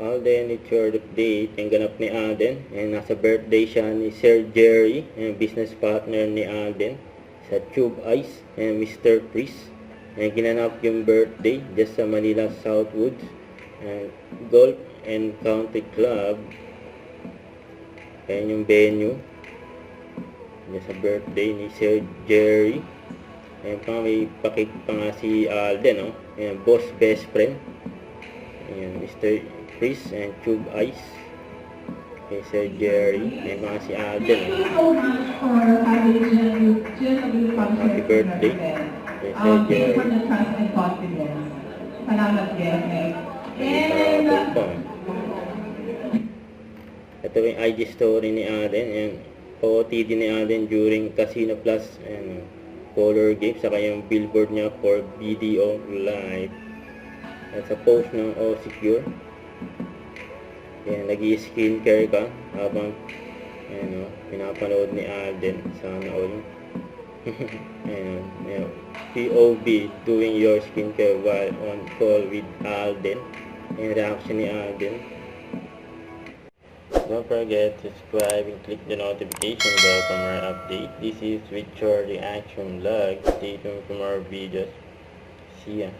Alden, it's your update. Ang ganap ni Alden. And nasa birthday siya ni Sir Jerry, yung business partner ni Alden, sa Tube Ice, and Mr. Chris. And ginanap yung birthday just sa Manila Southwoods and Golf and Country Club. Ayan yung venue. Yan sa birthday ni Sir Jerry. Ayan pa, may pakik pa nga si Alden, no? Ayan, boss best friend. Ayan, Mr. Chris and Tube Ice. Ayan, Sir Jerry. Ayan pa nga si Alden, no? Happy birthday. Ayan, Sir Jerry. Ayan, pa. Ito yung IG story ni Alden. Ayan, OOTD ni Alden during Casino Plus and Color Game, saka yung billboard niya for video live. At sa post ng O Secure. Yan, nag-i-skincare ka habang ano, pinapanood ni Alden. Sana all. Ayan, ayan. POV, doing your skincare while on call with Alden. Yung reaction ni Alden. Don't forget to subscribe and click the notification bell for more updates. This is With Your Reaction Vlog. Stay tuned for more videos. See ya.